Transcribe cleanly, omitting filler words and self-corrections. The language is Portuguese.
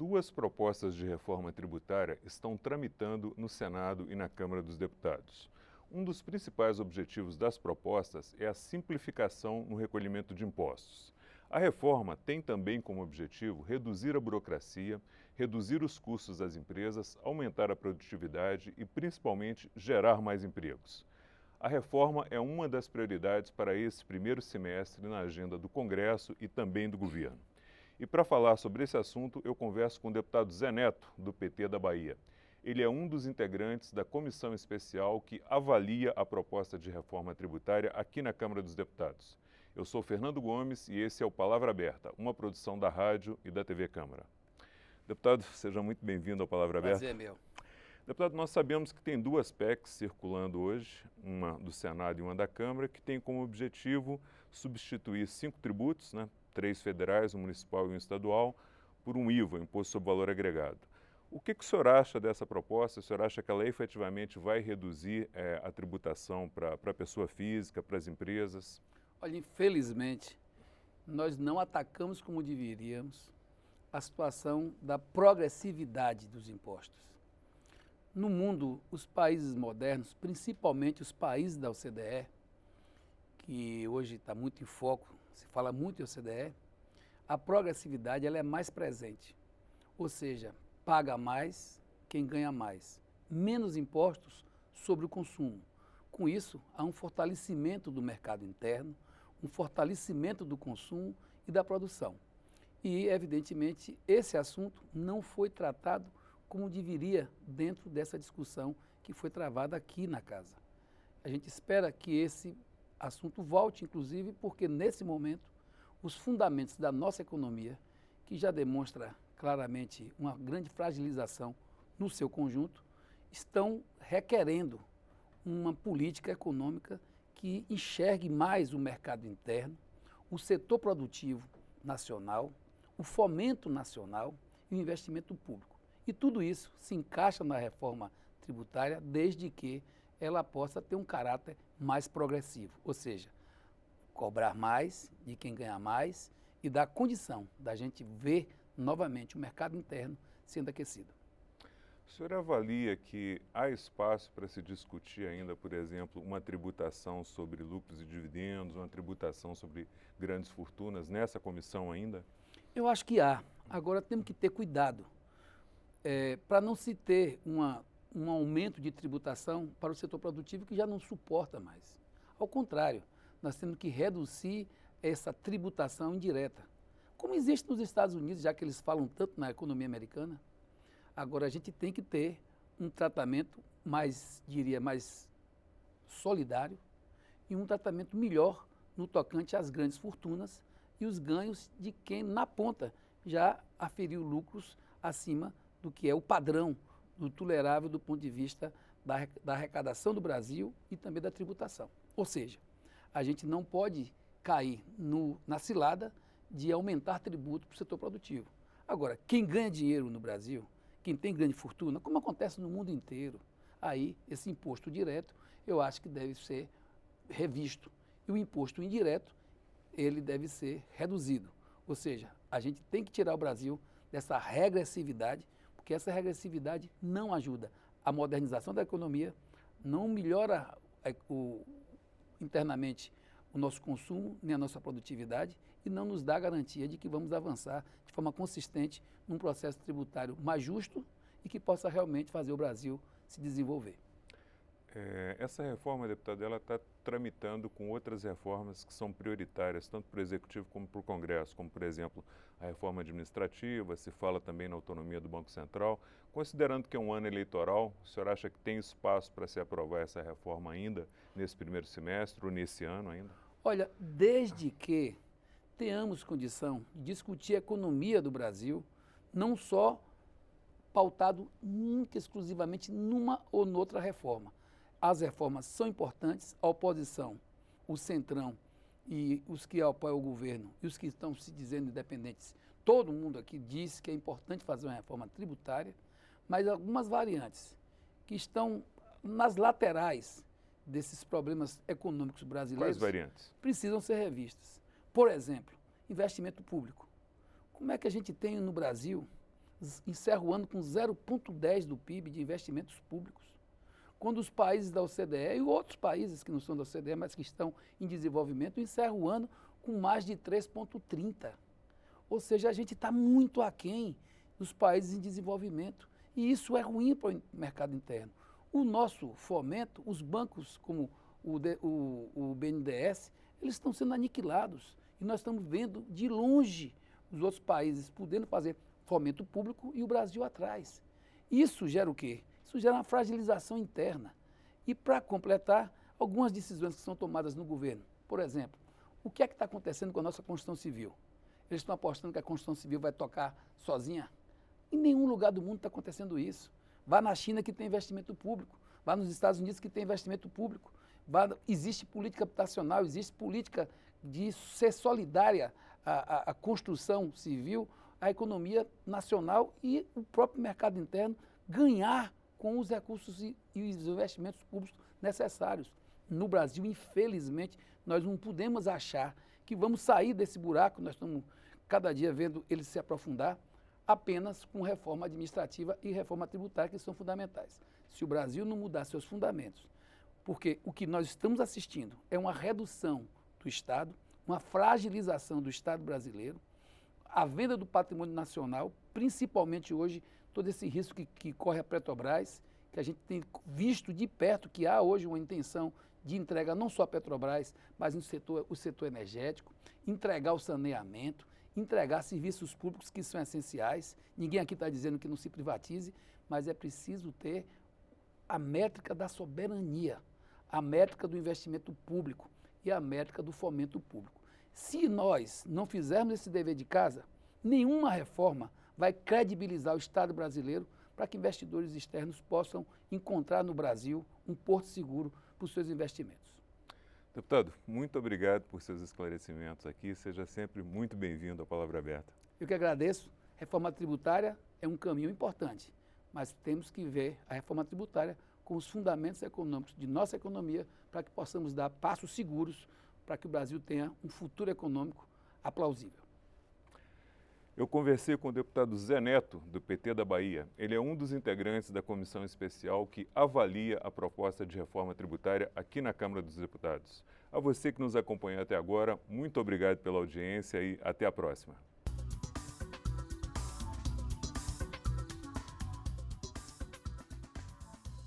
duas propostas de reforma tributária estão tramitando no Senado e na Câmara dos Deputados. Um dos principais objetivos das propostas é a simplificação no recolhimento de impostos. A reforma tem também como objetivo reduzir a burocracia, reduzir os custos das empresas, aumentar a produtividade e, principalmente, gerar mais empregos. A reforma é uma das prioridades para esse primeiro semestre na agenda do Congresso e também do governo. E para falar sobre esse assunto, eu converso com o deputado Zé Neto, do PT da Bahia. Ele é um dos integrantes da comissão especial que avalia a proposta de reforma tributária aqui na Câmara dos Deputados. Eu sou Fernando Gomes e esse é o Palavra Aberta, uma produção da rádio e da TV Câmara. Deputado, seja muito bem-vindo ao Palavra Aberta. Prazer, meu. Deputado, nós sabemos que tem duas PECs circulando hoje, uma do Senado e uma da Câmara, que tem como objetivo substituir 5 tributos, 3 federais, um municipal e um estadual, por um IVA, Imposto sobre Valor Agregado. O que o senhor acha dessa proposta? O senhor acha que ela efetivamente vai reduzir a tributação para a pessoa física, para as empresas? Olha, infelizmente, nós não atacamos como deveríamos a situação da progressividade dos impostos. No mundo, os países modernos, principalmente os países da OCDE, que hoje está muito em foco, se fala muito em OCDE, a progressividade ela é mais presente. Ou seja, paga mais quem ganha mais, menos impostos sobre o consumo. Com isso, há um fortalecimento do mercado interno, um fortalecimento do consumo e da produção. E, evidentemente, esse assunto não foi tratado como deveria dentro dessa discussão que foi travada aqui na casa. A gente espera que esse assunto volte, inclusive, porque, nesse momento, os fundamentos da nossa economia, que já demonstra claramente uma grande fragilização no seu conjunto, estão requerendo uma política econômica que enxergue mais o mercado interno, o setor produtivo nacional, o fomento nacional e o investimento público. E tudo isso se encaixa na reforma tributária desde que ela possa ter um caráter mais progressivo, ou seja, cobrar mais de quem ganha mais e dar condição da gente ver novamente o mercado interno sendo aquecido. O senhor avalia que há espaço para se discutir ainda, por exemplo, uma tributação sobre lucros e dividendos, uma tributação sobre grandes fortunas nessa comissão ainda? Eu acho que há. Agora temos que ter cuidado para não se ter um aumento de tributação para o setor produtivo que já não suporta mais. Ao contrário, nós temos que reduzir essa tributação indireta, como existe nos Estados Unidos, já que eles falam tanto na economia americana. Agora, a gente tem que ter um tratamento mais solidário e um tratamento melhor no tocante às grandes fortunas e os ganhos de quem, na ponta, já aferiu lucros acima do que é o padrão do tolerável do ponto de vista da arrecadação do Brasil e também da tributação. Ou seja, a gente não pode cair na cilada de aumentar tributo para o setor produtivo. Agora, quem ganha dinheiro no Brasil, quem tem grande fortuna, como acontece no mundo inteiro, aí esse imposto direto eu acho que deve ser revisto. E o imposto indireto, ele deve ser reduzido. Ou seja, a gente tem que tirar o Brasil dessa regressividade, porque essa regressividade não ajuda a modernização da economia, não melhora internamente o nosso consumo, nem a nossa produtividade e não nos dá a garantia de que vamos avançar de forma consistente num processo tributário mais justo e que possa realmente fazer o Brasil se desenvolver. Essa reforma, deputado, ela está tramitando com outras reformas que são prioritárias, tanto para o Executivo como para o Congresso, como, por exemplo, a reforma administrativa, se fala também na autonomia do Banco Central. Considerando que é um ano eleitoral, o senhor acha que tem espaço para se aprovar essa reforma ainda nesse primeiro semestre ou nesse ano ainda? Olha, desde que tenhamos condição de discutir a economia do Brasil, não só pautado única e exclusivamente numa ou noutra reforma. As reformas são importantes, a oposição, o centrão e os que apoiam o governo e os que estão se dizendo independentes, todo mundo aqui diz que é importante fazer uma reforma tributária, mas algumas variantes que estão nas laterais desses problemas econômicos brasileiros. Quais variantes? Precisam ser revistas. Por exemplo, investimento público. Como é que a gente tem no Brasil encerra o ano com 0,10 do PIB de investimentos públicos. Quando os países da OCDE e outros países que não são da OCDE, mas que estão em desenvolvimento, encerram o ano com mais de 3,30. Ou seja, a gente está muito aquém dos países em desenvolvimento. E isso é ruim para o mercado interno. O nosso fomento, os bancos como o BNDES, eles estão sendo aniquilados. E nós estamos vendo de longe os outros países podendo fazer fomento público e o Brasil atrás. Isso gera o quê? Isso gera uma fragilização interna. E, para completar, algumas decisões que são tomadas no governo. Por exemplo, o que é que está acontecendo com a nossa Constituição Civil? Eles estão apostando que a Constituição Civil vai tocar sozinha? Em nenhum lugar do mundo está acontecendo isso. Vá na China que tem investimento público, vá nos Estados Unidos que tem investimento público, existe política habitacional, existe política de ser solidária à construção civil, à economia nacional e o próprio mercado interno ganhar com os recursos e os investimentos públicos necessários. No Brasil, infelizmente, nós não podemos achar que vamos sair desse buraco, nós estamos cada dia vendo ele se aprofundar, apenas com reforma administrativa e reforma tributária, que são fundamentais. Se o Brasil não mudar seus fundamentos, porque o que nós estamos assistindo é uma redução do Estado, uma fragilização do Estado brasileiro, a venda do patrimônio nacional, principalmente hoje, todo esse risco que corre a Petrobras, que a gente tem visto de perto que há hoje uma intenção de entrega não só a Petrobras, mas no o setor energético, entregar o saneamento, entregar serviços públicos que são essenciais. Ninguém aqui está dizendo que não se privatize, mas é preciso ter a métrica da soberania, a métrica do investimento público e a métrica do fomento público. Se nós não fizermos esse dever de casa, nenhuma reforma vai credibilizar o Estado brasileiro para que investidores externos possam encontrar no Brasil um porto seguro para os seus investimentos. Deputado, muito obrigado por seus esclarecimentos aqui. Seja sempre muito bem-vindo à Palavra Aberta. Eu que agradeço. Reforma tributária é um caminho importante, mas temos que ver a reforma tributária com os fundamentos econômicos de nossa economia para que possamos dar passos seguros para que o Brasil tenha um futuro econômico aplausível. Eu conversei com o deputado Zé Neto, do PT da Bahia. Ele é um dos integrantes da comissão especial que avalia a proposta de reforma tributária aqui na Câmara dos Deputados. A você que nos acompanhou até agora, muito obrigado pela audiência e até a próxima.